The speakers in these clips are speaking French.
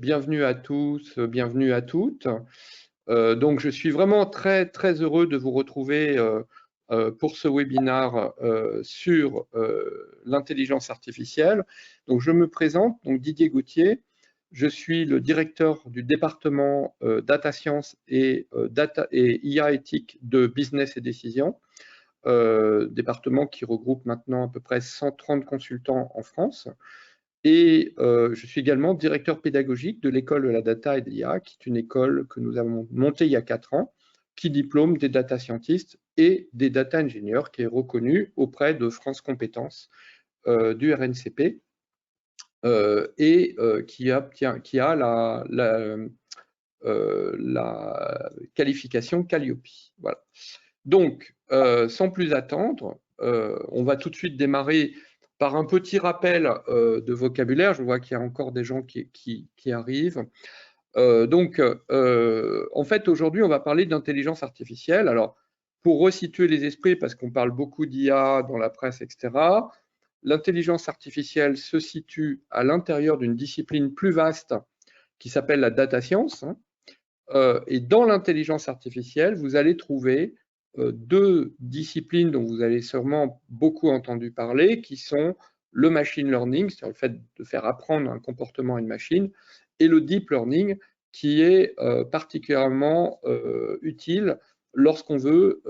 bienvenue à tous, bienvenue à toutes. Donc, je suis vraiment très, très heureux de vous retrouver pour ce webinaire sur l'intelligence artificielle. Donc, je me présente, donc Didier Gauthier. Je suis le directeur du département Data Science et IA éthique de Business et Décision, département qui regroupe maintenant à peu près 130 consultants en France. Et je suis également directeur pédagogique de l'école de la data et de l'IA, qui est une école que nous avons montée il y a 4 ans, qui diplôme des data scientists et des data engineers, qui est reconnue auprès de France Compétences du RNCP et qui a la qualification Calliope. Voilà. Donc, sans plus attendre, on va tout de suite démarrer par un petit rappel de vocabulaire. Je vois qu'il y a encore des gens qui arrivent. En fait, aujourd'hui, on va parler d'intelligence artificielle. Alors, pour resituer les esprits, parce qu'on parle beaucoup d'IA dans la presse, etc., l'intelligence artificielle se situe à l'intérieur d'une discipline plus vaste qui s'appelle la data science. Et dans l'intelligence artificielle, vous allez trouver deux disciplines dont vous avez sûrement beaucoup entendu parler, qui sont le machine learning, c'est-à-dire le fait de faire apprendre un comportement à une machine, et le deep learning, qui est particulièrement utile lorsqu'on veut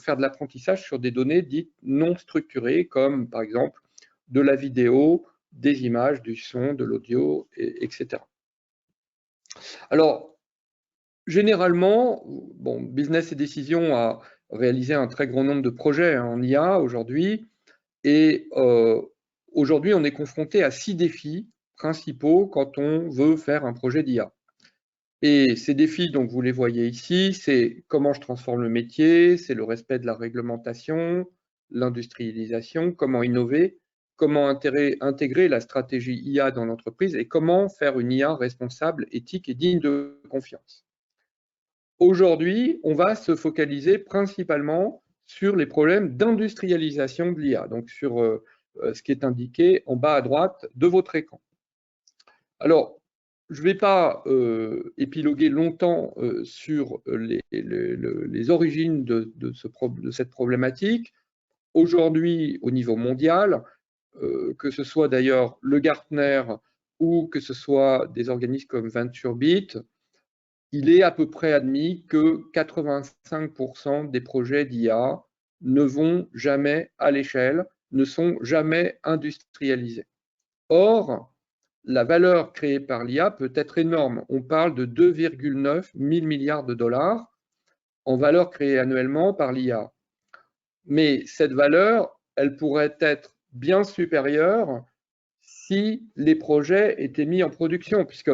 faire de l'apprentissage sur des données dites non structurées, comme par exemple de la vidéo, des images, du son, de l'audio, etc. Alors, généralement, bon, Business et Décision a réalisé un très grand nombre de projets en IA aujourd'hui, et aujourd'hui, on est confronté à 6 défis principaux quand on veut faire un projet d'IA. Et ces défis, donc vous les voyez ici, c'est comment je transforme le métier, c'est le respect de la réglementation, l'industrialisation, comment innover, comment intégrer la stratégie IA dans l'entreprise et comment faire une IA responsable, éthique et digne de confiance. Aujourd'hui, on va se focaliser principalement sur les problèmes d'industrialisation de l'IA, donc sur ce qui est indiqué en bas à droite de votre écran. Alors, je ne vais pas épiloguer longtemps sur les origines de cette problématique. Aujourd'hui, au niveau mondial, que ce soit d'ailleurs le Gartner ou que ce soit des organismes comme VentureBeat, il est à peu près admis que 85% des projets d'IA ne vont jamais à l'échelle, ne sont jamais industrialisés. Or, la valeur créée par l'IA peut être énorme. On parle de 2,9 000 milliards de dollars en valeur créée annuellement par l'IA. Mais cette valeur, elle pourrait être bien supérieure si les projets étaient mis en production, puisque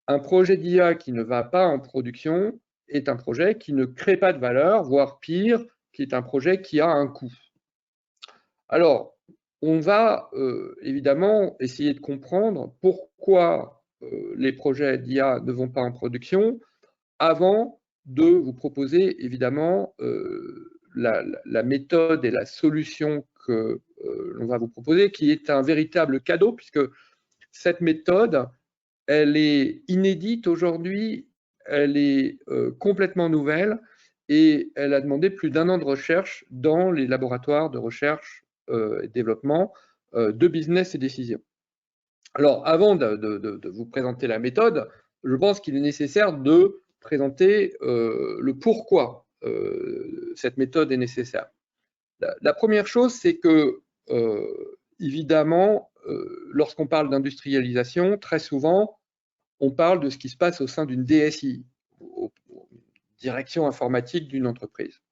un projet d'IA qui ne va pas en production est un projet qui ne crée pas de valeur, voire pire, qui est un projet qui a un coût. Alors, on va évidemment essayer de comprendre pourquoi les projets d'IA ne vont pas en production avant de vous proposer évidemment la méthode et la solution que l'on va vous proposer, qui est un véritable cadeau, puisque cette méthode, elle est inédite aujourd'hui, elle est complètement nouvelle et elle a demandé plus d'1 an de recherche dans les laboratoires de recherche et développement de Business et Décision. Alors, avant de vous présenter la méthode, je pense qu'il est nécessaire de présenter le pourquoi cette méthode est nécessaire. La première chose, c'est que, évidemment, lorsqu'on parle d'industrialisation, très souvent, on parle de ce qui se passe au sein d'une DSI, direction informatique d'une entreprise.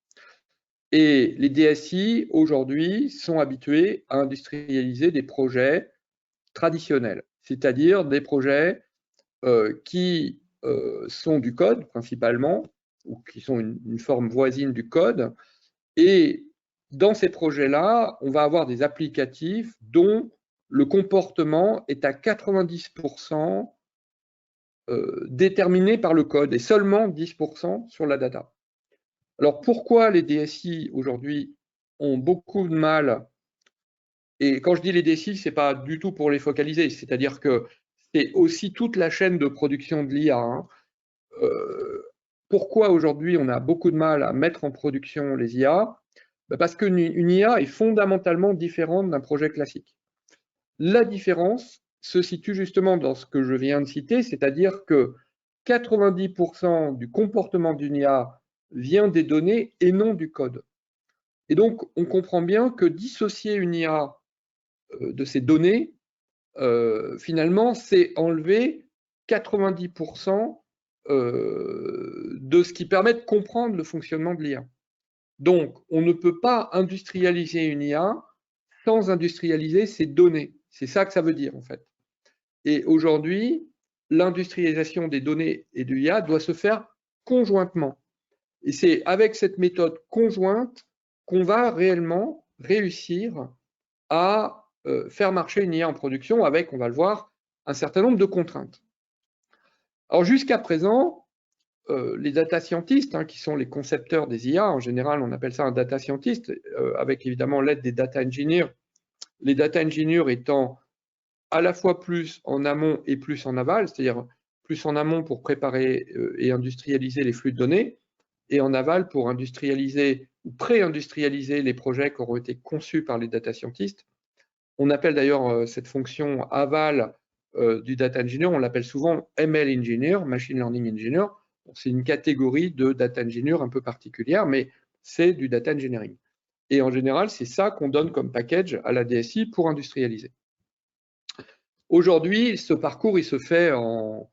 Et les DSI, aujourd'hui, sont habitués à industrialiser des projets traditionnels, c'est-à-dire des projets qui sont du code principalement, ou qui sont une forme voisine du code. Et dans ces projets-là, on va avoir des applicatifs dont le comportement est à 90% déterminé par le code et seulement 10% sur la data. Alors pourquoi les DSI aujourd'hui ont beaucoup de mal, et quand je dis les DSI, ce n'est pas du tout pour les focaliser, c'est-à-dire que c'est aussi toute la chaîne de production de l'IA. Hein. Pourquoi aujourd'hui on a beaucoup de mal à mettre en production les IA? Parce qu'une IA est fondamentalement différente d'un projet classique. La différence se situe justement dans ce que je viens de citer, c'est-à-dire que 90% du comportement d'une IA vient des données et non du code. Et donc, on comprend bien que dissocier une IA de ses données, finalement, c'est enlever 90% de ce qui permet de comprendre le fonctionnement de l'IA. Donc, on ne peut pas industrialiser une IA sans industrialiser ses données. C'est ça que ça veut dire, en fait. Et aujourd'hui, l'industrialisation des données et de l'IA doit se faire conjointement. Et c'est avec cette méthode conjointe qu'on va réellement réussir à faire marcher une IA en production avec, on va le voir, un certain nombre de contraintes. Alors jusqu'à présent, les data scientists, hein, qui sont les concepteurs des IA, en général on appelle ça un data scientist, avec évidemment l'aide des data engineers, les data engineers étant à la fois plus en amont et plus en aval, c'est-à-dire plus en amont pour préparer et industrialiser les flux de données, et en aval pour industrialiser ou pré-industrialiser les projets qui auront été conçus par les data scientists. On appelle d'ailleurs cette fonction aval du data engineer, on l'appelle souvent ML engineer, machine learning engineer. C'est une catégorie de data engineer un peu particulière, mais c'est du data engineering. Et en général, c'est ça qu'on donne comme package à la DSI pour industrialiser. Aujourd'hui, ce parcours, il se fait en,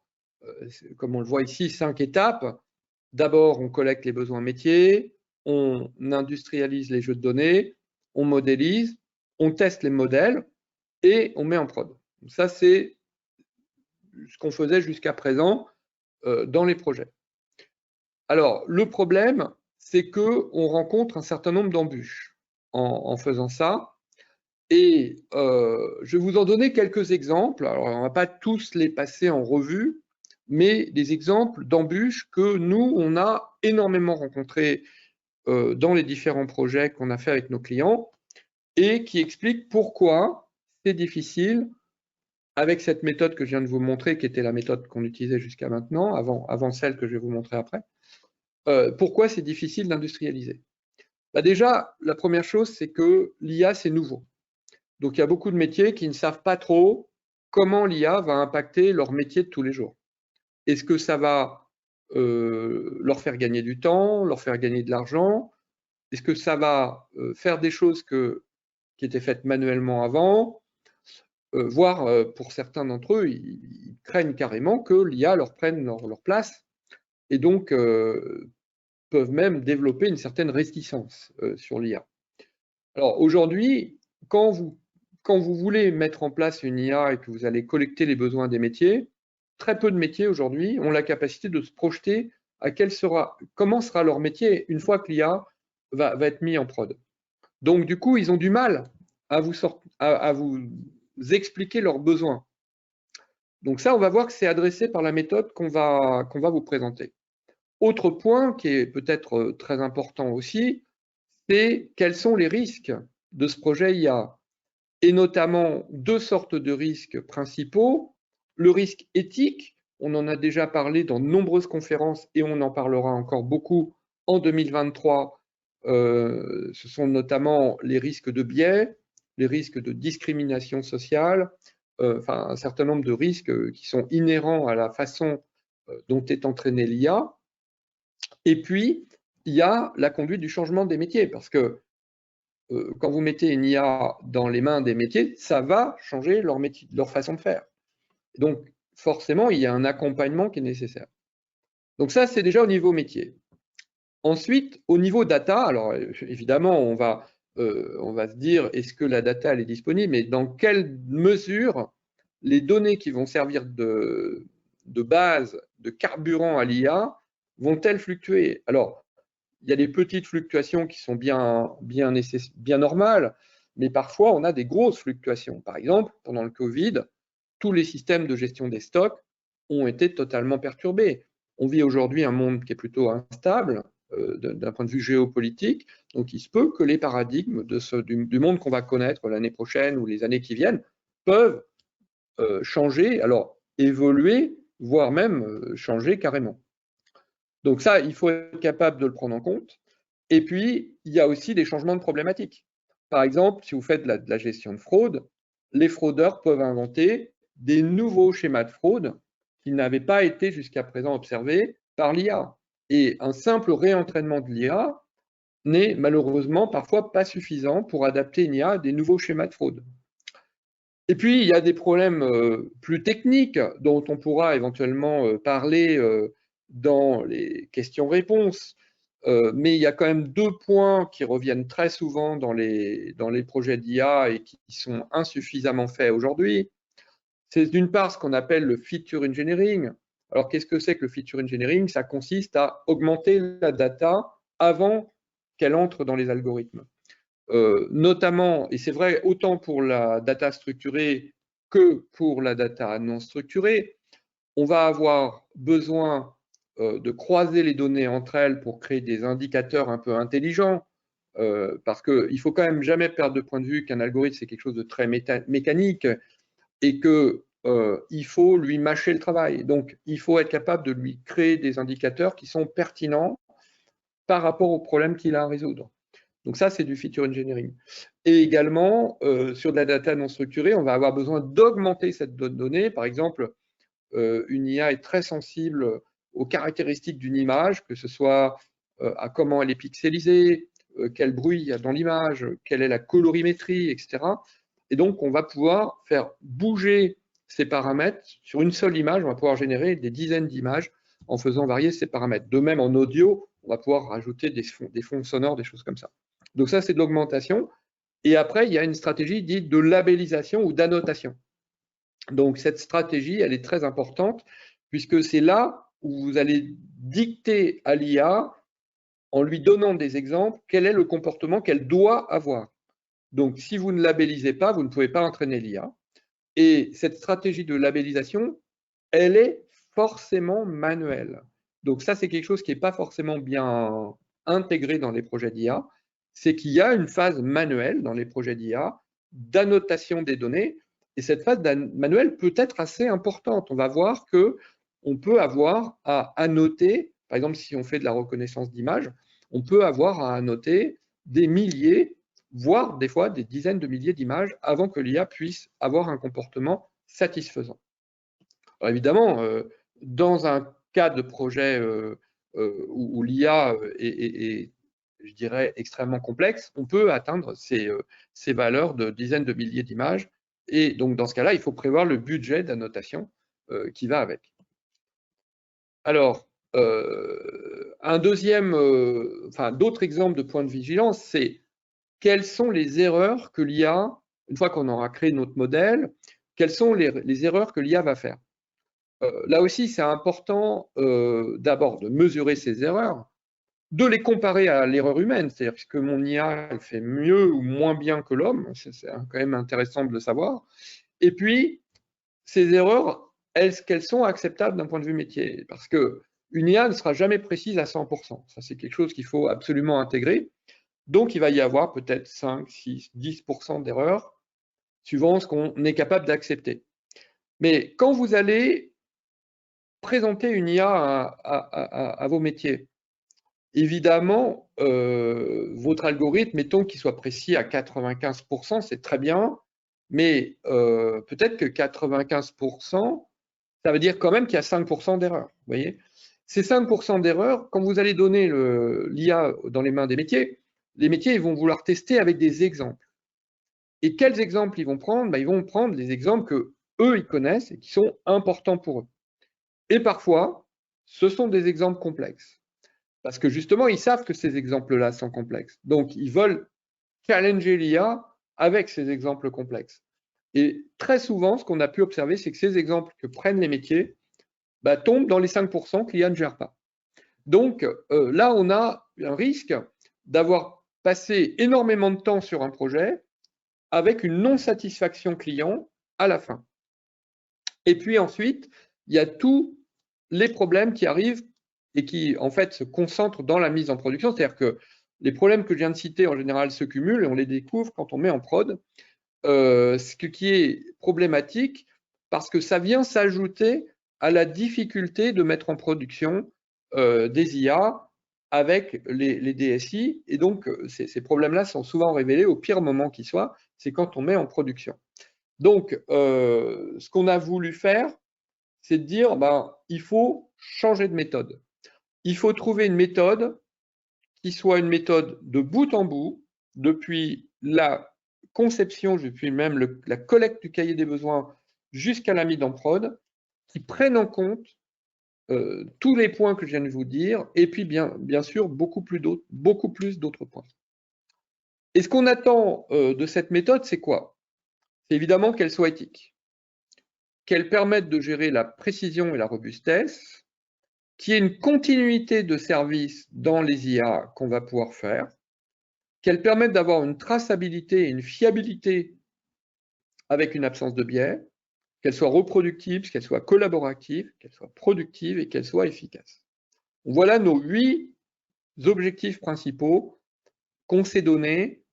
comme on le voit ici, 5 étapes. D'abord, on collecte les besoins métiers, on industrialise les jeux de données, on modélise, on teste les modèles et on met en prod. Ça, c'est ce qu'on faisait jusqu'à présent dans les projets. Alors, le problème, c'est qu'on rencontre un certain nombre d'embûches en faisant ça. Et je vais vous en donner quelques exemples. Alors, on ne va pas tous les passer en revue, mais des exemples d'embûches que nous, on a énormément rencontrés dans les différents projets qu'on a fait avec nos clients et qui expliquent pourquoi c'est difficile avec cette méthode que je viens de vous montrer, qui était la méthode qu'on utilisait jusqu'à maintenant, avant celle que je vais vous montrer après. Pourquoi c'est difficile d'industrialiser? Déjà, la première chose, c'est que l'IA, c'est nouveau. Donc, il y a beaucoup de métiers qui ne savent pas trop comment l'IA va impacter leur métier de tous les jours. Est-ce que ça va leur faire gagner du temps, leur faire gagner de l'argent? Est-ce que ça va faire des choses qui étaient faites manuellement avant? Voire, pour certains d'entre eux, ils craignent carrément que l'IA leur prenne leur place et donc peuvent même développer une certaine réticence sur l'IA. Alors aujourd'hui, quand vous voulez mettre en place une IA et que vous allez collecter les besoins des métiers, très peu de métiers aujourd'hui ont la capacité de se projeter à comment sera leur métier une fois que l'IA va être mis en prod. Donc du coup, ils ont du mal à vous expliquer leurs besoins. Donc ça, on va voir que c'est adressé par la méthode qu'on va vous présenter. Autre point qui est peut-être très important aussi, c'est quels sont les risques de ce projet IA, et notamment deux sortes de risques principaux. Le risque éthique, on en a déjà parlé dans de nombreuses conférences et on en parlera encore beaucoup en 2023. Ce sont notamment les risques de biais, les risques de discrimination sociale, enfin un certain nombre de risques qui sont inhérents à la façon dont est entraînée l'IA. Et puis, il y a la conduite du changement des métiers, parce que quand vous mettez une IA dans les mains des métiers, ça va changer leur façon de faire. Donc, forcément, il y a un accompagnement qui est nécessaire. Donc ça, c'est déjà au niveau métier. Ensuite, au niveau data, alors évidemment, on va se dire, est-ce que la data, elle est disponible, mais dans quelle mesure les données qui vont servir de base, de carburant à l'IA, vont-elles fluctuer? Alors, il y a des petites fluctuations qui sont bien normales, mais parfois on a des grosses fluctuations. Par exemple, pendant le Covid, tous les systèmes de gestion des stocks ont été totalement perturbés. On vit aujourd'hui un monde qui est plutôt instable d'un point de vue géopolitique, donc il se peut que les paradigmes du monde qu'on va connaître l'année prochaine ou les années qui viennent peuvent changer. Alors, évoluer, voire même changer carrément. Donc ça, il faut être capable de le prendre en compte. Et puis, il y a aussi des changements de problématiques. Par exemple, si vous faites de la gestion de fraude, les fraudeurs peuvent inventer des nouveaux schémas de fraude qui n'avaient pas été jusqu'à présent observés par l'IA. Et un simple réentraînement de l'IA n'est malheureusement parfois pas suffisant pour adapter une IA à des nouveaux schémas de fraude. Et puis, il y a des problèmes plus techniques dont on pourra éventuellement parler dans les questions-réponses. Mais il y a quand même deux points qui reviennent très souvent dans les projets d'IA et qui sont insuffisamment faits aujourd'hui. C'est d'une part ce qu'on appelle le feature engineering. Alors, qu'est-ce que c'est que le feature engineering? Ça consiste à augmenter la data avant qu'elle entre dans les algorithmes. Notamment, et c'est vrai autant pour la data structurée que pour la data non structurée, on va avoir besoin de croiser les données entre elles pour créer des indicateurs un peu intelligents, parce qu'il ne faut quand même jamais perdre de point de vue qu'un algorithme, c'est quelque chose de très mécanique et qu'il faut lui mâcher le travail. Donc, il faut être capable de lui créer des indicateurs qui sont pertinents par rapport aux problèmes qu'il a à résoudre. Donc ça, c'est du feature engineering. Et également, sur de la data non structurée, on va avoir besoin d'augmenter cette donnée. Par exemple, une IA est très sensible aux caractéristiques d'une image, que ce soit à comment elle est pixelisée, quel bruit il y a dans l'image, quelle est la colorimétrie, etc. Et donc, on va pouvoir faire bouger ces paramètres sur une seule image. On va pouvoir générer des dizaines d'images en faisant varier ces paramètres. De même, en audio, on va pouvoir rajouter des fonds sonores, des choses comme ça. Donc ça, c'est de l'augmentation. Et après, il y a une stratégie dite de labellisation ou d'annotation. Donc cette stratégie, elle est très importante puisque c'est là où vous allez dicter à l'IA, en lui donnant des exemples, quel est le comportement qu'elle doit avoir. Donc si vous ne labellisez pas, vous ne pouvez pas entraîner l'IA. Et cette stratégie de labellisation, elle est forcément manuelle. Donc ça, c'est quelque chose qui n'est pas forcément bien intégré dans les projets d'IA. C'est qu'il y a une phase manuelle dans les projets d'IA d'annotation des données. Et cette phase manuelle peut être assez importante. On va voir qu'on peut avoir à annoter, par exemple, si on fait de la reconnaissance d'images, on peut avoir à annoter des milliers, voire des fois des dizaines de milliers d'images avant que l'IA puisse avoir un comportement satisfaisant. Alors évidemment, dans un cas de projet où l'IA est, je dirais, extrêmement complexe, on peut atteindre ces valeurs de dizaines de milliers d'images. Et donc, dans ce cas-là, il faut prévoir le budget d'annotation qui va avec. Alors, un deuxième, d'autres exemples de points de vigilance, c'est quelles sont les erreurs que l'IA, une fois qu'on aura créé notre modèle, quelles sont les erreurs que l'IA va faire. Là aussi, c'est important d'abord de mesurer ces erreurs, de les comparer à l'erreur humaine, c'est-à-dire que mon IA elle fait mieux ou moins bien que l'homme, c'est quand même intéressant de le savoir. Et puis, ces erreurs, est-ce qu'elles sont acceptables d'un point de vue métier? Parce qu'une IA ne sera jamais précise à 100%. Ça, c'est quelque chose qu'il faut absolument intégrer. Donc, il va y avoir peut-être 5, 6, 10% d'erreurs, suivant ce qu'on est capable d'accepter. Mais quand vous allez présenter une IA à vos métiers, évidemment, votre algorithme, mettons qu'il soit précis à 95%, c'est très bien, mais peut-être que 95%, ça veut dire quand même qu'il y a 5% d'erreurs. Vous voyez, ces 5% d'erreurs, quand vous allez donner l'IA dans les mains des métiers, les métiers ils vont vouloir tester avec des exemples. Et quels exemples ils vont prendre? Ils vont prendre les exemples que eux ils connaissent et qui sont importants pour eux. Et parfois, ce sont des exemples complexes. Parce que justement, ils savent que ces exemples-là sont complexes. Donc, ils veulent challenger l'IA avec ces exemples complexes. Et très souvent, ce qu'on a pu observer, c'est que ces exemples que prennent les métiers tombent dans les 5% que l'IA ne gère pas. Donc, là, on a un risque d'avoir passé énormément de temps sur un projet avec une non-satisfaction client à la fin. Et puis ensuite, il y a tous les problèmes qui arrivent et qui, en fait, se concentrent dans la mise en production. C'est-à-dire que les problèmes que je viens de citer, en général, se cumulent et on les découvre quand on met en prod. Ce qui est problématique, parce que ça vient s'ajouter à la difficulté de mettre en production des IA avec les DSI. Et donc, ces problèmes-là sont souvent révélés au pire moment qui soit, c'est quand on met en production. Donc, ce qu'on a voulu faire, c'est de dire, il faut changer de méthode. Il faut trouver une méthode qui soit une méthode de bout en bout, depuis la conception, depuis même la collecte du cahier des besoins jusqu'à la mise en prod, qui prenne en compte tous les points que je viens de vous dire, et puis bien sûr beaucoup plus d'autres points. Et ce qu'on attend de cette méthode, c'est quoi? C'est évidemment qu'elle soit éthique, qu'elle permette de gérer la précision et la robustesse, qu'il y ait une continuité de service dans les IA qu'on va pouvoir faire, qu'elle permette d'avoir une traçabilité et une fiabilité avec une absence de biais, qu'elle soit reproductible, qu'elle soit collaborative, qu'elle soit productive et qu'elle soit efficace. Voilà nos 8 objectifs principaux qu'on s'est donnés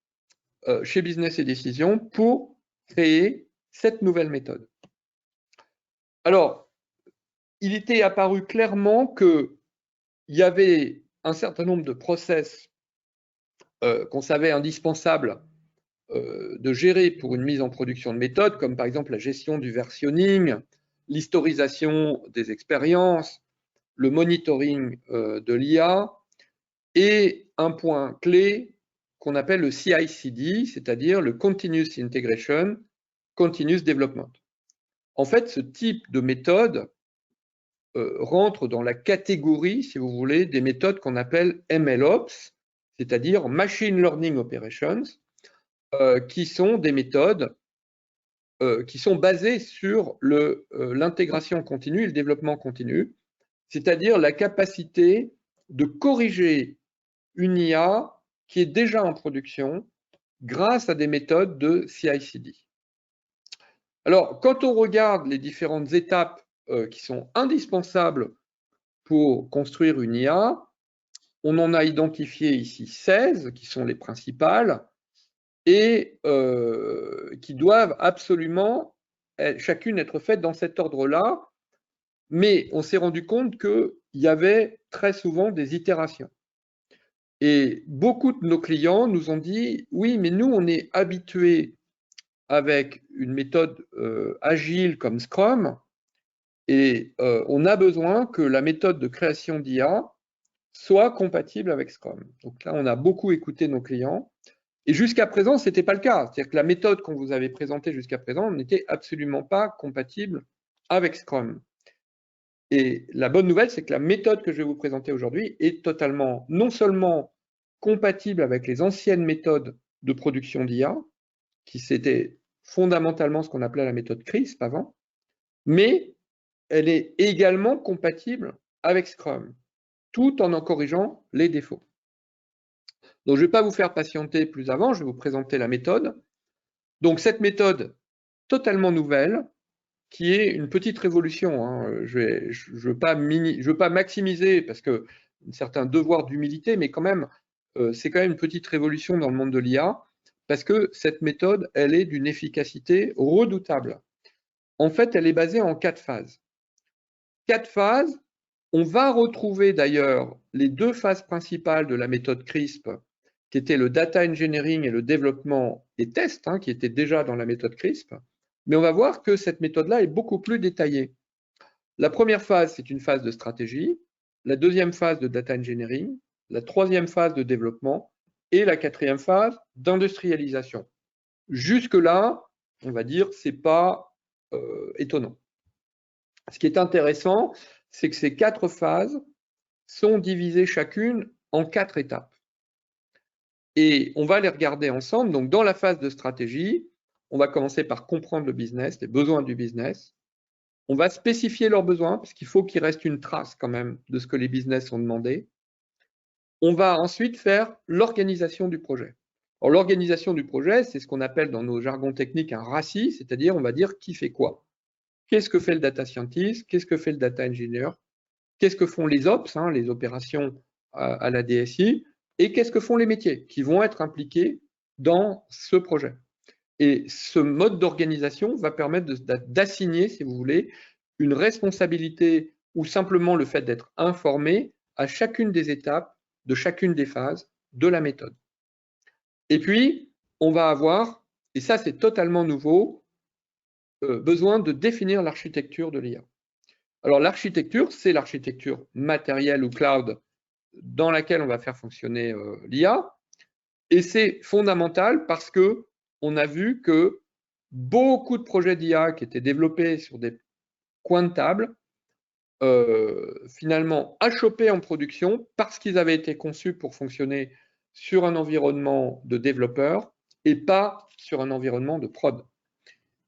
chez Business et Décision pour créer cette nouvelle méthode. Alors, il était apparu clairement qu'il y avait un certain nombre de process qu'on savait indispensables de gérer pour une mise en production de méthode, comme par exemple la gestion du versionning, l'historisation des expériences, le monitoring de l'IA, et un point clé qu'on appelle le CI/CD, c'est-à-dire le Continuous Integration, Continuous Development. En fait, ce type de méthode rentre dans la catégorie, si vous voulez, des méthodes qu'on appelle MLOps, c'est-à-dire Machine Learning Operations, qui sont des méthodes qui sont basées sur l'intégration continue et le développement continu, c'est-à-dire la capacité de corriger une IA qui est déjà en production grâce à des méthodes de CI/CD. Alors, quand on regarde les différentes étapes qui sont indispensables pour construire une IA, on en a identifié ici 16 qui sont les principales et qui doivent absolument chacune être faites dans cet ordre-là, mais on s'est rendu compte qu'il y avait très souvent des itérations. Et beaucoup de nos clients nous ont dit, oui, mais nous, on est habitués avec une méthode agile comme Scrum, et on a besoin que la méthode de création d'IA soit compatible avec Scrum. Donc là, on a beaucoup écouté nos clients. Et jusqu'à présent, ce n'était pas le cas. C'est-à-dire que la méthode qu'on vous avait présentée jusqu'à présent n'était absolument pas compatible avec Scrum. Et la bonne nouvelle, c'est que la méthode que je vais vous présenter aujourd'hui est totalement, non seulement compatible avec les anciennes méthodes de production d'IA, qui c'était fondamentalement ce qu'on appelait la méthode CRISP avant, mais elle est également compatible avec Scrum, tout en corrigeant les défauts. Donc, je ne vais pas vous faire patienter plus avant, je vais vous présenter la méthode. Donc, cette méthode totalement nouvelle, qui est une petite révolution, hein. Je ne veux pas maximiser, parce que un certain devoir d'humilité, mais quand même, c'est quand même une petite révolution dans le monde de l'IA, parce que cette méthode, elle est d'une efficacité redoutable. En fait, elle est basée en 4 phases. 4 phases, on va retrouver d'ailleurs les 2 phases principales de la méthode CRISP, qui étaient le data engineering et le développement des tests, qui étaient déjà dans la méthode CRISP, mais on va voir que cette méthode-là est beaucoup plus détaillée. La première phase, c'est une phase de stratégie, la deuxième phase de data engineering, la troisième phase de développement et la quatrième phase d'industrialisation. Jusque-là, on va dire, c'est pas étonnant. Ce qui est intéressant, c'est que ces 4 phases sont divisées chacune en 4 étapes. Et on va les regarder ensemble. Donc, dans la phase de stratégie, on va commencer par comprendre le business, les besoins du business. On va spécifier leurs besoins, parce qu'il faut qu'il reste une trace quand même de ce que les business ont demandé. On va ensuite faire l'organisation du projet. Alors, l'organisation du projet, c'est ce qu'on appelle dans nos jargons techniques un RACI, c'est-à-dire on va dire qui fait quoi. Qu'est-ce que fait le data scientist? Qu'est-ce que fait le data engineer? Qu'est-ce que font les ops, les opérations à la DSI? Et qu'est-ce que font les métiers qui vont être impliqués dans ce projet? Et ce mode d'organisation va permettre d'assigner, si vous voulez, une responsabilité ou simplement le fait d'être informé à chacune des étapes de chacune des phases de la méthode. Et puis, on va avoir, et ça c'est totalement nouveau, besoin de définir l'architecture de l'IA. Alors l'architecture, c'est l'architecture matérielle ou cloud dans laquelle on va faire fonctionner l'IA. Et c'est fondamental parce que on a vu que beaucoup de projets d'IA qui étaient développés sur des coins de table, finalement achoppés en production parce qu'ils avaient été conçus pour fonctionner sur un environnement de développeurs et pas sur un environnement de prod.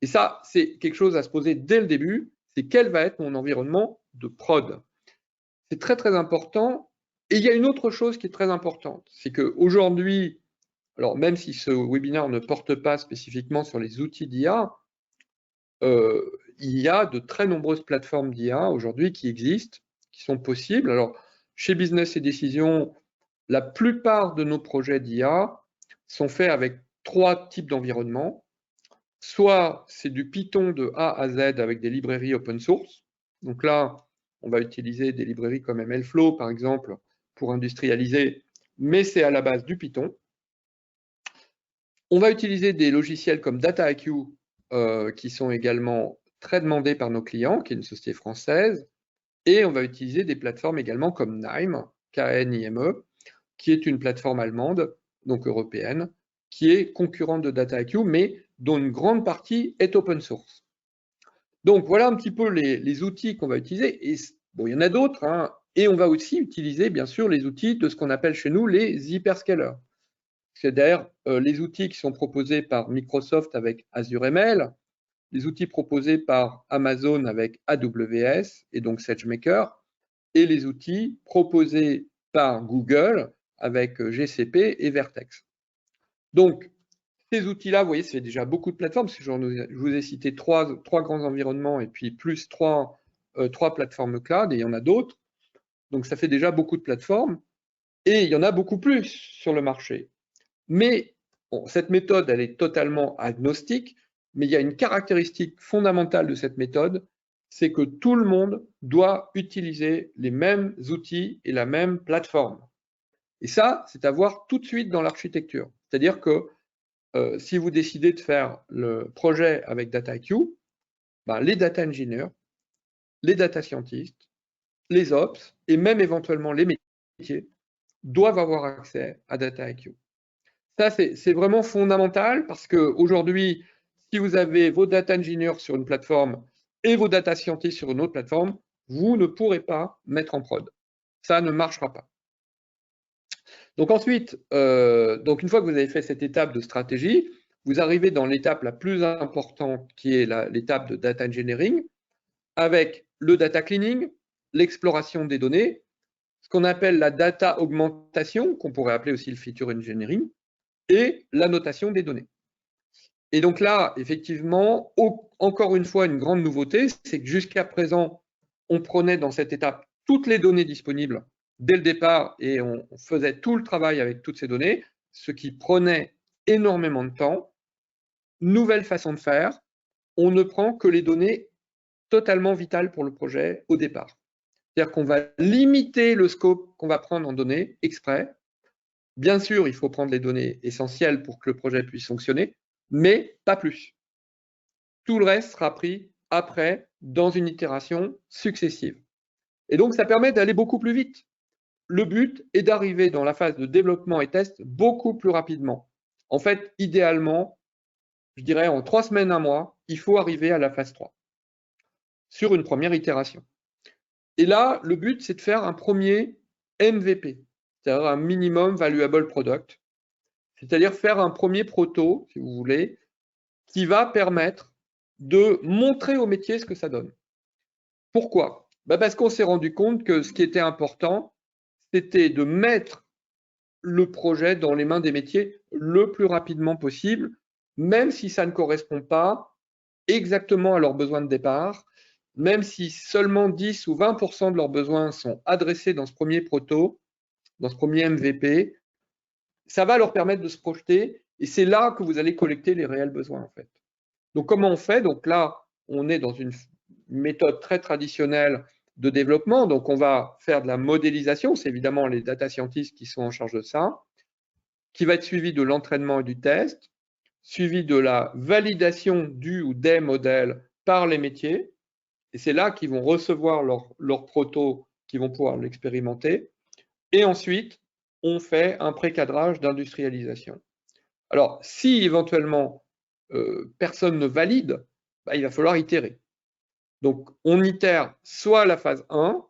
Et ça, c'est quelque chose à se poser dès le début, c'est quel va être mon environnement de prod. C'est très très important. Et il y a une autre chose qui est très importante, c'est qu'aujourd'hui, alors même si ce webinaire ne porte pas spécifiquement sur les outils d'IA, il y a de très nombreuses plateformes d'IA aujourd'hui qui existent, qui sont possibles. Alors, chez Business et Décision, la plupart de nos projets d'IA sont faits avec 3 types d'environnements. Soit c'est du Python de A à Z avec des librairies open source. Donc là, on va utiliser des librairies comme MLflow, par exemple, pour industrialiser, mais c'est à la base du Python. On va utiliser des logiciels comme DataIQ, qui sont également très demandés par nos clients, qui est une société française. Et on va utiliser des plateformes également comme KNIME, K-N-I-M-E, qui est une plateforme allemande, donc européenne, qui est concurrente de DataIQ, mais dont une grande partie est open source. Donc voilà un petit peu les outils qu'on va utiliser. Et bon, il y en a d'autres, hein, et on va aussi utiliser bien sûr les outils de ce qu'on appelle chez nous les hyperscalers. C'est d'ailleurs les outils qui sont proposés par Microsoft avec Azure ML, les outils proposés par Amazon avec AWS et donc SageMaker, et les outils proposés par Google avec GCP et Vertex. Donc, ces outils-là, vous voyez, c'est déjà beaucoup de plateformes, parce que je vous ai cité trois grands environnements et puis plus trois plateformes cloud, et il y en a d'autres. Donc, ça fait déjà beaucoup de plateformes, et il y en a beaucoup plus sur le marché. Mais bon, cette méthode, elle est totalement agnostique, mais il y a une caractéristique fondamentale de cette méthode, c'est que tout le monde doit utiliser les mêmes outils et la même plateforme. Et ça, c'est à voir tout de suite dans l'architecture. C'est-à-dire que si vous décidez de faire le projet avec DataIQ, ben, les data engineers, les data scientists, les ops et même éventuellement les métiers doivent avoir accès à DataIQ. Ça, c'est vraiment fondamental parce qu'aujourd'hui, si vous avez vos data engineers sur une plateforme et vos data scientists sur une autre plateforme, vous ne pourrez pas mettre en prod. Ça ne marchera pas. Donc ensuite, donc une fois que vous avez fait cette étape de stratégie, vous arrivez dans l'étape la plus importante qui est l'étape de data engineering avec le data cleaning, l'exploration des données, ce qu'on appelle la data augmentation, qu'on pourrait appeler aussi le feature engineering, et l'annotation des données. Et donc là, effectivement, encore une fois, une grande nouveauté, c'est que jusqu'à présent, on prenait dans cette étape toutes les données disponibles dès le départ et on faisait tout le travail avec toutes ces données, ce qui prenait énormément de temps. Nouvelle façon de faire, on ne prend que les données totalement vitales pour le projet au départ. C'est-à-dire qu'on va limiter le scope qu'on va prendre en données exprès. Bien sûr, il faut prendre les données essentielles pour que le projet puisse fonctionner, mais pas plus. Tout le reste sera pris après dans une itération successive. Et donc, ça permet d'aller beaucoup plus vite. Le but est d'arriver dans la phase de développement et test beaucoup plus rapidement. En fait, idéalement, je dirais en 3 semaines, 1 mois, il faut arriver à la phase 3 sur une première itération. Et là, le but, c'est de faire un premier MVP, c'est-à-dire un minimum valuable product, c'est-à-dire faire un premier proto, si vous voulez, qui va permettre de montrer au métier ce que ça donne. Pourquoi? Parce qu'on s'est rendu compte que ce qui était important, c'était de mettre le projet dans les mains des métiers le plus rapidement possible, même si ça ne correspond pas exactement à leurs besoins de départ, même si seulement 10 ou 20% de leurs besoins sont adressés dans ce premier proto, dans ce premier MVP, ça va leur permettre de se projeter Et c'est là que vous allez collecter les réels besoins, en fait. Donc, comment on fait? Donc là, on est dans une méthode très traditionnelle de développement. Donc, on va faire de la modélisation. C'est évidemment les data scientists qui sont en charge de ça, qui va être suivi de l'entraînement et du test, suivi de la validation du ou des modèles par les métiers. Et c'est là qu'ils vont recevoir leur proto, qu'ils vont pouvoir l'expérimenter. Et ensuite, on fait un pré-cadrage d'industrialisation. Alors, si éventuellement personne ne valide, bah, il va falloir itérer. Donc, on itère soit à la phase 1,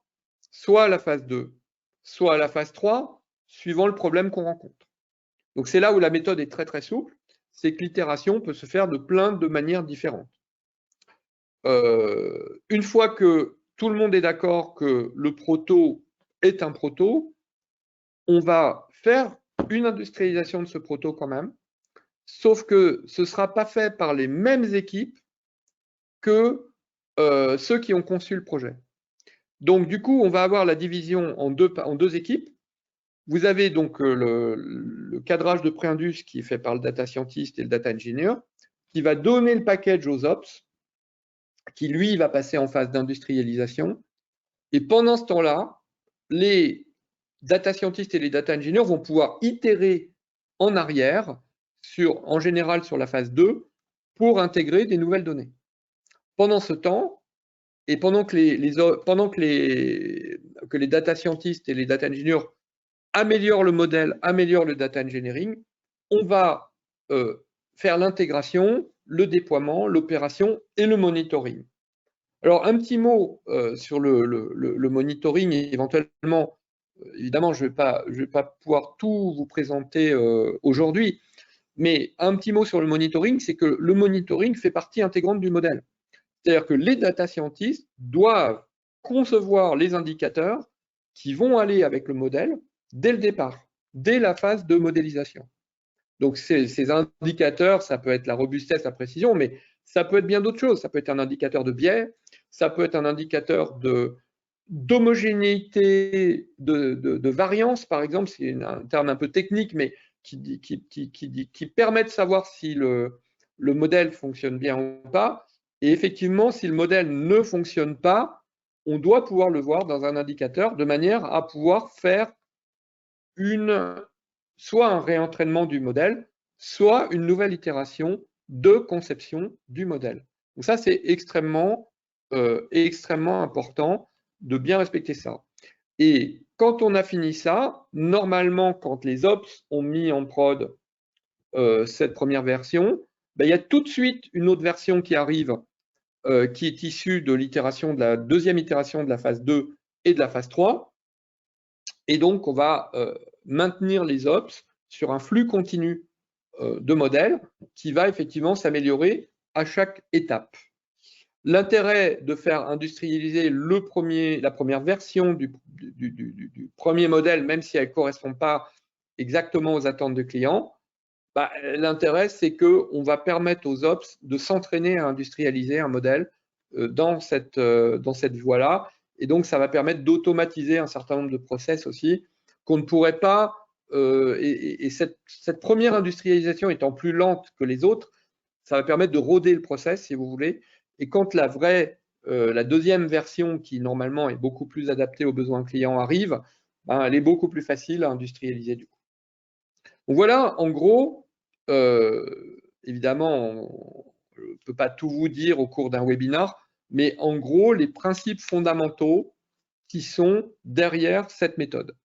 soit à la phase 2, soit à la phase 3, suivant le problème qu'on rencontre. Donc, c'est là où la méthode est très très souple, c'est que l'itération peut se faire de plein de manières différentes. Une fois que tout le monde est d'accord que le proto est un proto, on va faire une industrialisation de ce proto quand même, sauf que ce ne sera pas fait par les mêmes équipes que ceux qui ont conçu le projet. Donc du coup, on va avoir la division en deux équipes. Vous avez donc le cadrage de pré-indus qui est fait par le data scientist et le data engineer, qui va donner le package aux ops, qui lui va passer en phase d'industrialisation. Et pendant ce temps-là, les data scientists et les data engineers vont pouvoir itérer en arrière, en général sur la phase 2, pour intégrer des nouvelles données. Pendant ce temps, et pendant que les data scientists et les data engineers améliorent le modèle, améliorent le data engineering, on va faire l'intégration, le déploiement, l'opération et le monitoring. Alors, un petit mot sur le monitoring, éventuellement, évidemment, je ne vais pas pouvoir tout vous présenter aujourd'hui, mais un petit mot sur le monitoring, c'est que le monitoring fait partie intégrante du modèle. C'est-à-dire que les data scientists doivent concevoir les indicateurs qui vont aller avec le modèle dès le départ, dès la phase de modélisation. Donc ces indicateurs, ça peut être la robustesse, la précision, mais ça peut être bien d'autres choses. Ça peut être un indicateur de biais, ça peut être un indicateur d'homogénéité, de variance, par exemple, c'est un terme un peu technique, mais qui permet de savoir si le modèle fonctionne bien ou pas. Et effectivement, si le modèle ne fonctionne pas, on doit pouvoir le voir dans un indicateur de manière à pouvoir faire soit un réentraînement du modèle, soit une nouvelle itération de conception du modèle. Donc ça, c'est extrêmement important de bien respecter ça. Et quand on a fini ça, normalement, quand les ops ont mis en prod cette première version, ben, il y a tout de suite une autre version qui arrive, qui est issue de l'itération, de la deuxième itération de la phase 2 et de la phase 3. Et donc, on va maintenir les ops sur un flux continu de modèles qui va effectivement s'améliorer à chaque étape. L'intérêt de faire industrialiser la première version du premier modèle, même si elle ne correspond pas exactement aux attentes du client, bah, l'intérêt, c'est qu'on va permettre aux ops de s'entraîner à industrialiser un modèle dans cette voie-là. Et donc, ça va permettre d'automatiser un certain nombre de process aussi qu'on ne pourrait pas. Et cette première industrialisation étant plus lente que les autres, ça va permettre de roder le process, si vous voulez. Et quand la deuxième version, qui normalement est beaucoup plus adaptée aux besoins clients, arrive, ben, elle est beaucoup plus facile à industrialiser du coup. Donc voilà, en gros, évidemment, on ne peut pas tout vous dire au cours d'un webinar, mais en gros, les principes fondamentaux qui sont derrière cette méthode.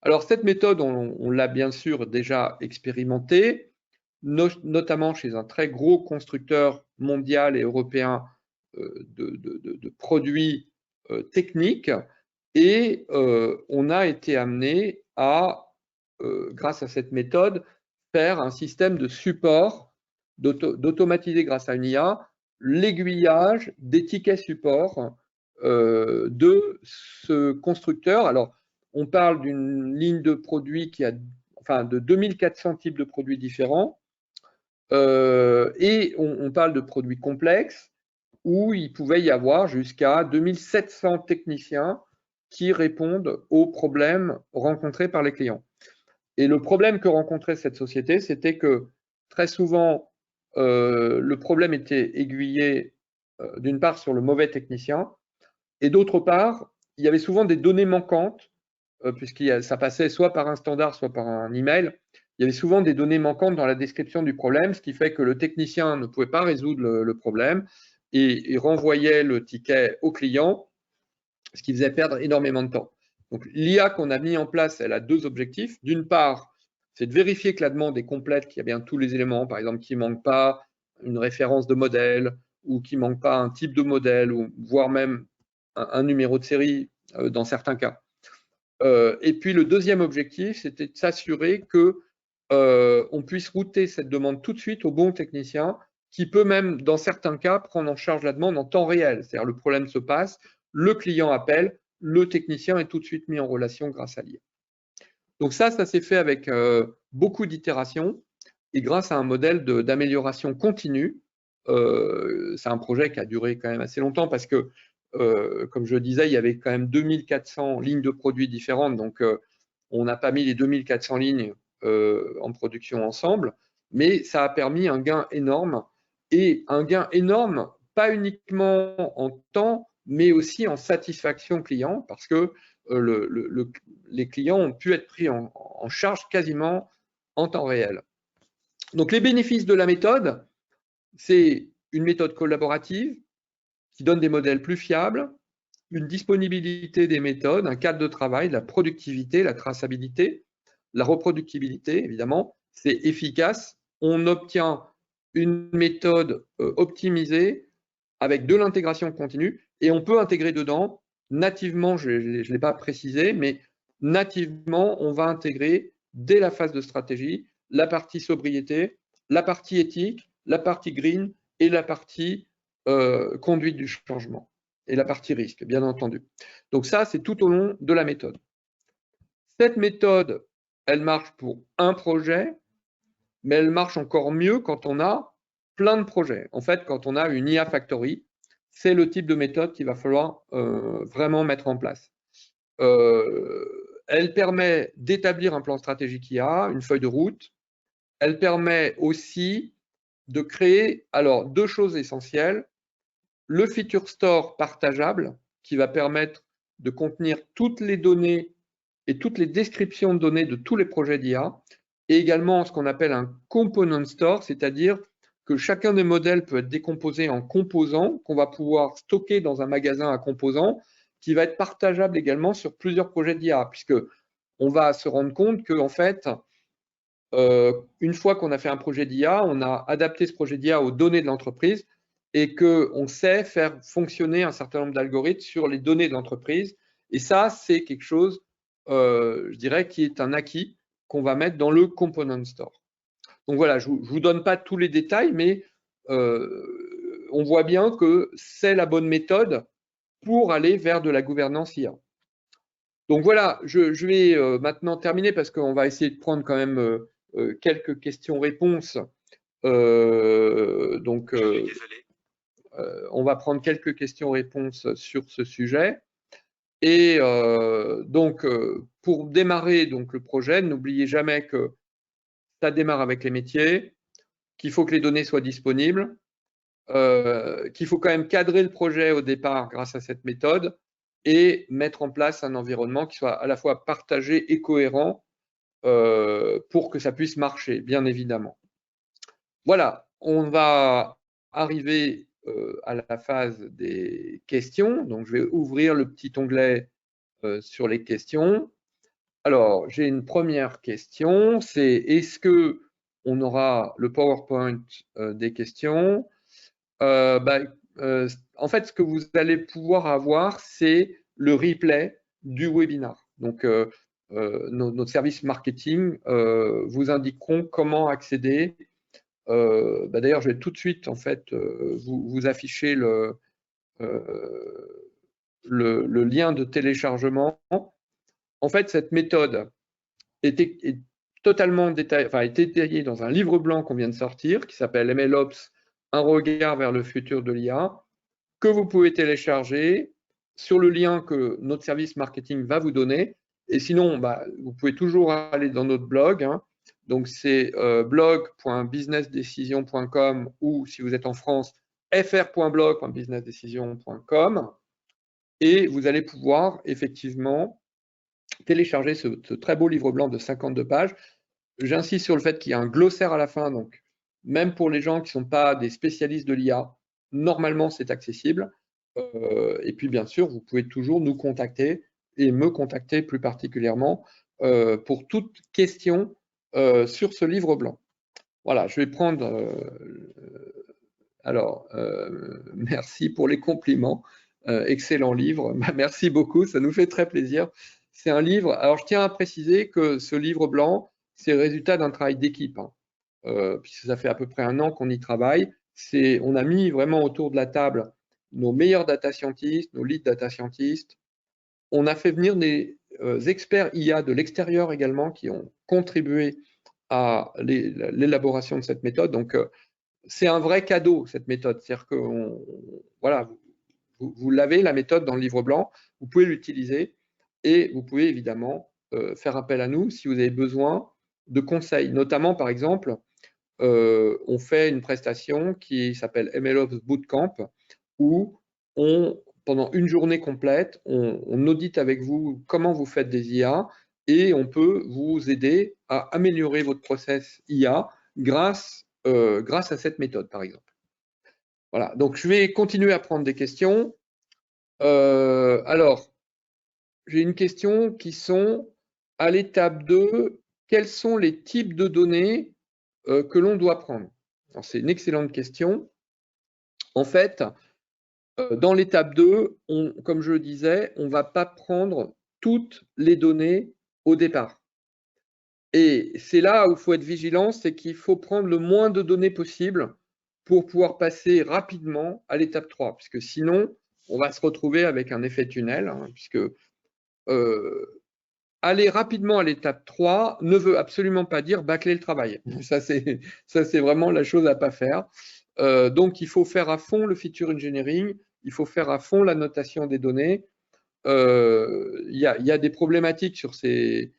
Alors, cette méthode, on l'a bien sûr déjà expérimentée, notamment chez un très gros constructeur mondial et européen de produits techniques, et on a été amené à, grâce à cette méthode, faire un système de support, d'automatiser grâce à une IA, l'aiguillage des tickets support de ce constructeur. Alors, on parle d'une ligne de produits de 2400 types de produits différents, et on parle de produits complexes où il pouvait y avoir jusqu'à 2700 techniciens qui répondent aux problèmes rencontrés par les clients. Et le problème que rencontrait cette société, c'était que très souvent, le problème était aiguillé d'une part sur le mauvais technicien, et d'autre part, il y avait souvent des données manquantes, puisque ça passait soit par un standard, soit par un email. Il y avait souvent des données manquantes dans la description du problème, ce qui fait que le technicien ne pouvait pas résoudre le problème et renvoyait le ticket au client, ce qui faisait perdre énormément de temps. Donc l'IA qu'on a mis en place, elle a deux objectifs. D'une part, c'est de vérifier que la demande est complète, qu'il y a bien tous les éléments, par exemple qu'il ne manque pas une référence de modèle ou qu'il ne manque pas un type de modèle, ou voire même un numéro de série dans certains cas. Et puis le deuxième objectif, c'était de s'assurer que on puisse router cette demande tout de suite au bon technicien, qui peut même, dans certains cas, prendre en charge la demande en temps réel. C'est-à-dire le problème se passe, le client appelle, le technicien est tout de suite mis en relation grâce à l'IA. Donc ça s'est fait avec beaucoup d'itérations et grâce à un modèle d'amélioration continue. C'est un projet qui a duré quand même assez longtemps parce que, comme je le disais, il y avait quand même 2400 lignes de produits différentes. Donc, on n'a pas mis les 2400 lignes en production ensemble, mais ça a permis un gain énorme. Et un gain énorme, pas uniquement en temps, mais aussi en satisfaction client, parce que les clients ont pu être pris en charge quasiment en temps réel. Donc les bénéfices de la méthode, c'est une méthode collaborative qui donne des modèles plus fiables, une disponibilité des méthodes, un cadre de travail, la productivité, la traçabilité, la reproductibilité, évidemment, c'est efficace. On obtient une méthode optimisée avec de l'intégration continue et on peut intégrer dedans nativement, je ne l'ai pas précisé, mais nativement, on va intégrer dès la phase de stratégie la partie sobriété, la partie éthique, la partie green et la partie conduite du changement et la partie risque, bien entendu. Donc ça, c'est tout au long de la méthode. Cette méthode, elle marche pour un projet, mais elle marche encore mieux quand on a plein de projets. En fait, quand on a une IA Factory, c'est le type de méthode qu'il va falloir vraiment mettre en place. Elle permet d'établir un plan stratégique IA, une feuille de route. Elle permet aussi de créer, alors, deux choses essentielles. Le feature store partageable, qui va permettre de contenir toutes les données et toutes les descriptions de données de tous les projets d'IA, et également ce qu'on appelle un component store, c'est-à-dire que chacun des modèles peut être décomposé en composants qu'on va pouvoir stocker dans un magasin à composants, qui va être partageable également sur plusieurs projets d'IA, puisque on va se rendre compte que, en fait, une fois qu'on a fait un projet d'IA, on a adapté ce projet d'IA aux données de l'entreprise et qu'on sait faire fonctionner un certain nombre d'algorithmes sur les données de l'entreprise. Et ça, c'est quelque chose, je dirais, qui est un acquis qu'on va mettre dans le Component Store. Donc voilà, je ne vous donne pas tous les détails, mais on voit bien que c'est la bonne méthode pour aller vers de la gouvernance IA. Donc voilà, je vais maintenant terminer parce qu'on va essayer de prendre quand même quelques questions-réponses. Donc, on va prendre quelques questions-réponses sur ce sujet. Et donc, pour démarrer donc, le projet, n'oubliez jamais que ça démarre avec les métiers, qu'il faut que les données soient disponibles, qu'il faut quand même cadrer le projet au départ grâce à cette méthode et mettre en place un environnement qui soit à la fois partagé et cohérent pour que ça puisse marcher, bien évidemment. Voilà, on va arriver à la phase des questions. Donc, je vais ouvrir le petit onglet sur les questions. Alors, j'ai une première question, c'est est-ce que on aura le PowerPoint des questions? En fait, ce que vous allez pouvoir avoir, c'est le replay du webinar. Donc, notre service marketing vous indiqueront comment accéder. D'ailleurs, je vais tout de suite en fait vous afficher le lien de téléchargement. En fait, cette méthode est totalement détaillée dans un livre blanc qu'on vient de sortir qui s'appelle MLOps, un regard vers le futur de l'IA, que vous pouvez télécharger sur le lien que notre service marketing va vous donner Et sinon, vous pouvez toujours aller dans notre blog. Hein. Donc, c'est blog.businessdecision.com ou, si vous êtes en France, fr.blog.businessdecision.com. Et vous allez pouvoir effectivement télécharger ce très beau livre blanc de 52 pages. J'insiste sur le fait qu'il y a un glossaire à la fin. Donc, même pour les gens qui ne sont pas des spécialistes de l'IA, normalement, c'est accessible. Et puis, bien sûr, vous pouvez toujours nous contacter et me contacter plus particulièrement pour toute question sur ce livre blanc. Voilà, je vais prendre... merci pour les compliments. Excellent livre. Merci beaucoup, ça nous fait très plaisir. C'est un livre... Alors, je tiens à préciser que ce livre blanc, c'est le résultat d'un travail d'équipe, hein, puisque ça fait à peu près 1 an qu'on y travaille. On a mis vraiment autour de la table nos meilleurs data scientists, nos lead data scientists. On a fait venir des experts IA de l'extérieur également qui ont contribué à l'élaboration de cette méthode. Donc, c'est un vrai cadeau, cette méthode. C'est-à-dire que voilà, vous l'avez, la méthode, dans le livre blanc, vous pouvez l'utiliser et vous pouvez évidemment faire appel à nous si vous avez besoin de conseils. Notamment, par exemple, on fait une prestation qui s'appelle MLOps Bootcamp où pendant une journée complète, on audite avec vous comment vous faites des IA et on peut vous aider à améliorer votre process IA grâce à cette méthode, par exemple. Voilà, donc je vais continuer à prendre des questions. Alors, j'ai une question qui sont, à l'étape 2, quels sont les types de données que l'on doit prendre? C'est une excellente question. En fait, dans l'étape 2, comme je le disais, on ne va pas prendre toutes les données au départ. Et c'est là où il faut être vigilant, c'est qu'il faut prendre le moins de données possible pour pouvoir passer rapidement à l'étape 3, puisque sinon, on va se retrouver avec un effet tunnel, hein, puisque aller rapidement à l'étape 3 ne veut absolument pas dire bâcler le travail. Ça, c'est vraiment la chose à ne pas faire. Donc, il faut faire à fond le feature engineering, il faut faire à fond la notation des données. Il y a des problématiques sur ces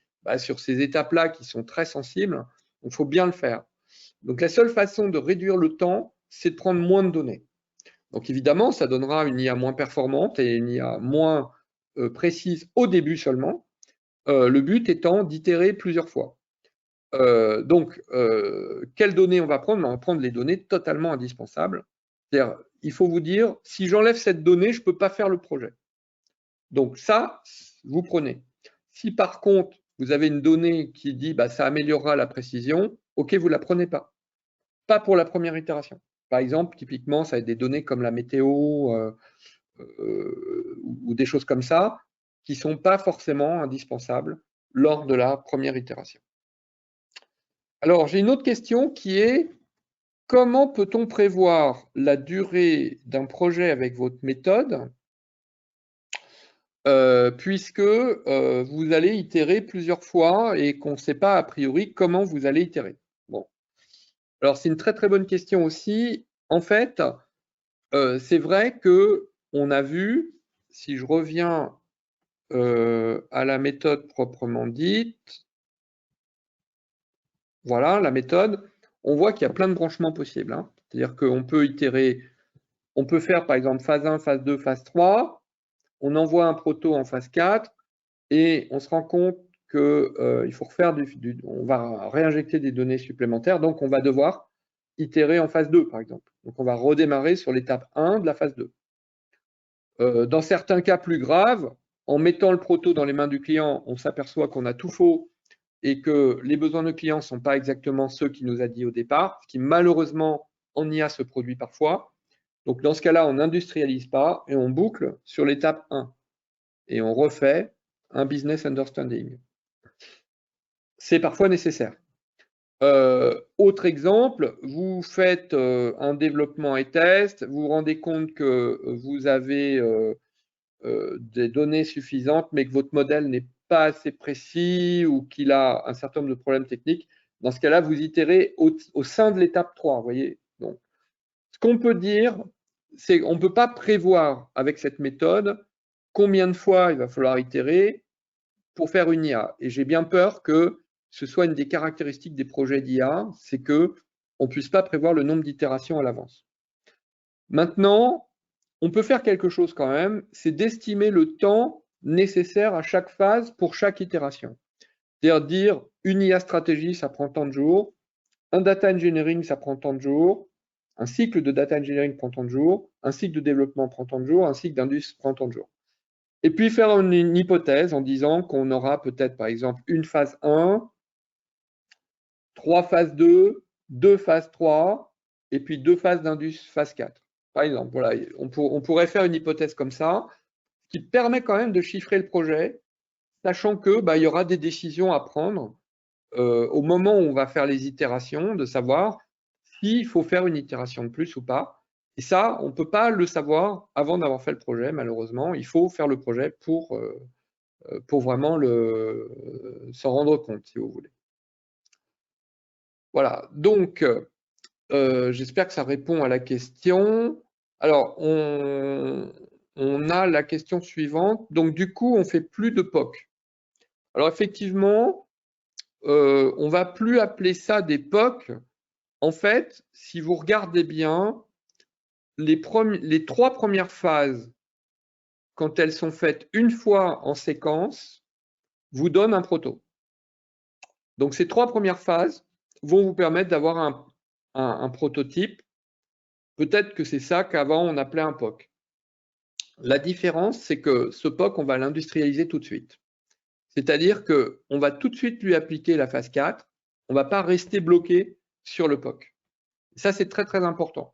étapes-là qui sont très sensibles, donc il faut bien le faire. Donc, la seule façon de réduire le temps, c'est de prendre moins de données. Donc, évidemment, ça donnera une IA moins performante et une IA moins précise au début seulement. Le but étant d'itérer plusieurs fois. Donc, quelles données on va prendre? On va prendre les données totalement indispensables. C'est-à-dire, il faut vous dire, si j'enlève cette donnée, je ne peux pas faire le projet. Donc ça, vous prenez. Si par contre, vous avez une donnée qui dit ça améliorera la précision, ok, vous ne la prenez pas. Pas pour la première itération. Par exemple, typiquement, ça va être des données comme la météo ou des choses comme ça qui ne sont pas forcément indispensables lors de la première itération. Alors, j'ai une autre question qui est: comment peut-on prévoir la durée d'un projet avec votre méthode puisque vous allez itérer plusieurs fois et qu'on ne sait pas a priori comment vous allez itérer? Bon. Alors, c'est une très très bonne question aussi. En fait, c'est vrai qu'on a vu, si je reviens à la méthode proprement dite, voilà la méthode, on voit qu'il y a plein de branchements possibles. Hein. C'est-à-dire qu'on peut itérer, on peut faire par exemple phase 1, phase 2, phase 3, on envoie un proto en phase 4 et on se rend compte qu'il faut refaire on va réinjecter des données supplémentaires, donc on va devoir itérer en phase 2 par exemple. Donc on va redémarrer sur l'étape 1 de la phase 2. Dans certains cas plus graves, en mettant le proto dans les mains du client, on s'aperçoit qu'on a tout faux et que les besoins de client ne sont pas exactement ceux qu'il nous a dit au départ, ce qui malheureusement en IA se produit parfois. Donc dans ce cas-là, on n'industrialise pas et on boucle sur l'étape 1 et on refait un business understanding. C'est parfois nécessaire. Autre exemple, vous faites un développement et test, vous vous rendez compte que vous avez des données suffisantes, mais que votre modèle n'est pas assez précis ou qu'il a un certain nombre de problèmes techniques. Dans ce cas-là, vous itérez au sein de l'étape 3. Vous voyez. Donc, ce qu'on peut dire, c'est qu'on ne peut pas prévoir avec cette méthode combien de fois il va falloir itérer pour faire une IA. Et j'ai bien peur que ce soit une des caractéristiques des projets d'IA, c'est qu'on ne puisse pas prévoir le nombre d'itérations à l'avance. Maintenant, on peut faire quelque chose quand même, c'est d'estimer le temps nécessaire à chaque phase pour chaque itération. C'est-à-dire dire une IA stratégie, ça prend tant de jours, un data engineering, ça prend tant de jours, un cycle de data engineering prend tant de jours, un cycle de développement prend tant de jours, un cycle d'indus prend tant de jours. Et puis faire une hypothèse en disant qu'on aura peut-être par exemple une phase 1, 3 phases 2, 2 phases 3, et puis 2 phases d'indus phase 4. Par exemple, voilà, on pourrait faire une hypothèse comme ça, qui permet quand même de chiffrer le projet, sachant que il y aura des décisions à prendre au moment où on va faire les itérations, de savoir s'il faut faire une itération de plus ou pas. Et ça, on ne peut pas le savoir avant d'avoir fait le projet, malheureusement. Il faut faire le projet pour vraiment s'en rendre compte, si vous voulez. Voilà, donc j'espère que ça répond à la question. Alors, on a la question suivante. Donc, du coup, on ne fait plus de POC. Alors, effectivement, on ne va plus appeler ça des POC. En fait, si vous regardez bien, les 3 premières phases, quand elles sont faites une fois en séquence, vous donnent un proto. Donc, ces 3 premières phases vont vous permettre d'avoir un prototype. Peut-être que c'est ça qu'avant on appelait un POC. La différence, c'est que ce POC, on va l'industrialiser tout de suite. C'est-à-dire qu'on va tout de suite lui appliquer la phase 4, on ne va pas rester bloqué sur le POC. Ça, c'est très, très important.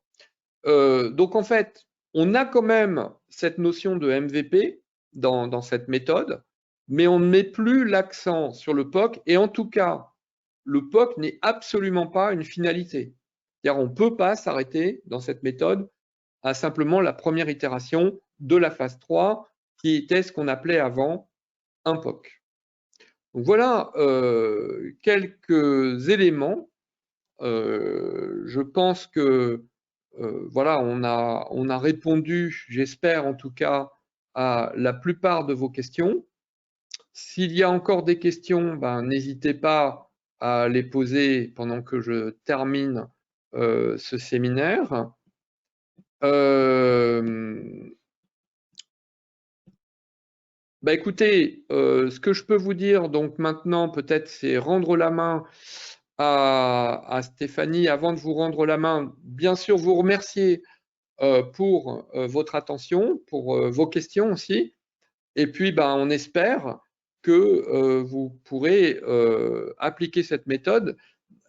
Donc, en fait, on a quand même cette notion de MVP dans cette méthode, mais on ne met plus l'accent sur le POC, et en tout cas, le POC n'est absolument pas une finalité. C'est-à-dire, on ne peut pas s'arrêter dans cette méthode à simplement la première itération de la phase 3, qui était ce qu'on appelait avant un POC. Donc voilà quelques éléments. Je pense que voilà, on a répondu, j'espère en tout cas, à la plupart de vos questions. S'il y a encore des questions, n'hésitez pas à les poser pendant que je termine ce séminaire. Écoutez, ce que je peux vous dire donc maintenant peut-être, c'est rendre la main à Stéphanie. Avant de vous rendre la main, bien sûr vous remercier pour votre attention, pour vos questions aussi. Et puis on espère que vous pourrez appliquer cette méthode.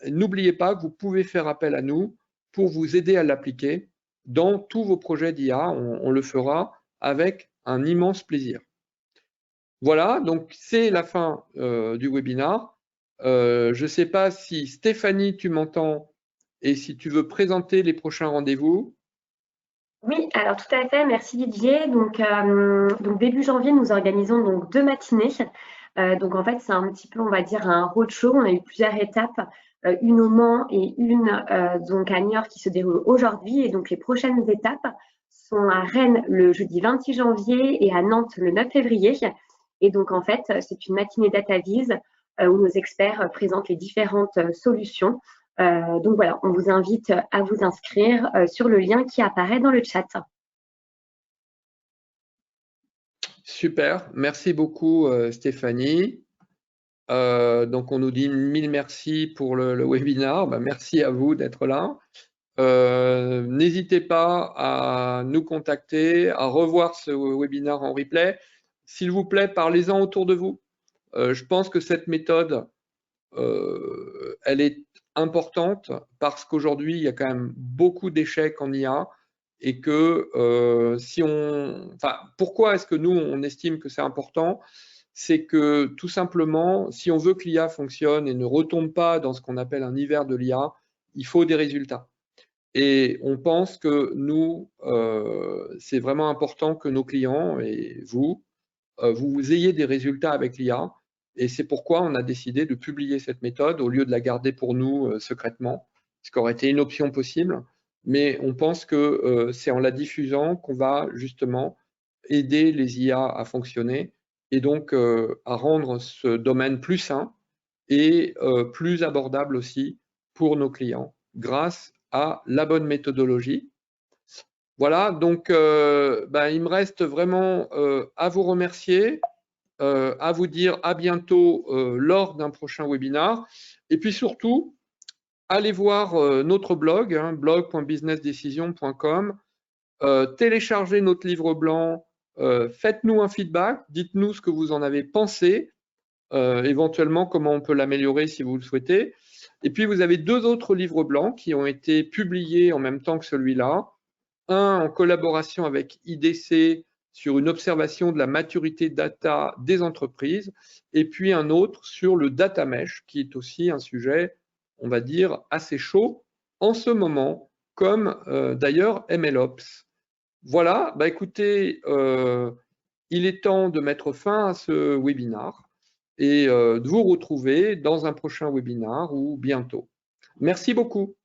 N'oubliez pas que vous pouvez faire appel à nous pour vous aider à l'appliquer dans tous vos projets d'IA. On le fera avec un immense plaisir. Voilà, donc c'est la fin du webinaire. Je ne sais pas si Stéphanie, tu m'entends et si tu veux présenter les prochains rendez-vous. Oui, alors tout à fait, merci Didier. Donc début janvier, nous organisons donc 2 matinées. Donc en fait, c'est un petit peu, on va dire, un roadshow. On a eu plusieurs étapes, une au Mans et une donc à Niort qui se déroule aujourd'hui. Et donc les prochaines étapes sont à Rennes le jeudi 26 janvier et à Nantes le 9 février. Et donc en fait, c'est une matinée DataVis où nos experts présentent les différentes solutions. Donc voilà, on vous invite à vous inscrire sur le lien qui apparaît dans le chat. Super, merci beaucoup Stéphanie. Donc on nous dit 1000 merci pour le webinaire. Merci à vous d'être là. N'hésitez pas à nous contacter, à revoir ce webinaire en replay. S'il vous plaît, parlez-en autour de vous. Je pense que cette méthode, elle est importante parce qu'aujourd'hui, il y a quand même beaucoup d'échecs en IA et que pourquoi est-ce que nous, on estime que c'est important? C'est que tout simplement, si on veut que l'IA fonctionne et ne retombe pas dans ce qu'on appelle un hiver de l'IA, il faut des résultats. Et on pense que nous, c'est vraiment important que nos clients et vous ayez des résultats avec l'IA. Et c'est pourquoi on a décidé de publier cette méthode au lieu de la garder pour nous secrètement, ce qui aurait été une option possible. Mais on pense que c'est en la diffusant qu'on va justement aider les IA à fonctionner et donc à rendre ce domaine plus sain et plus abordable aussi pour nos clients grâce à la bonne méthodologie. Voilà, donc il me reste vraiment à vous remercier, à vous dire à bientôt lors d'un prochain webinaire. Et puis surtout, allez voir notre blog, hein, blog.businessdecision.com, téléchargez notre livre blanc, faites-nous un feedback, dites-nous ce que vous en avez pensé, éventuellement comment on peut l'améliorer si vous le souhaitez. Et puis vous avez 2 autres livres blancs qui ont été publiés en même temps que celui-là. Un en collaboration avec IDC sur une observation de la maturité data des entreprises, et puis un autre sur le data mesh, qui est aussi un sujet, on va dire, assez chaud en ce moment, comme d'ailleurs MLOps. Voilà, écoutez, il est temps de mettre fin à ce webinaire et de vous retrouver dans un prochain webinaire ou bientôt. Merci beaucoup.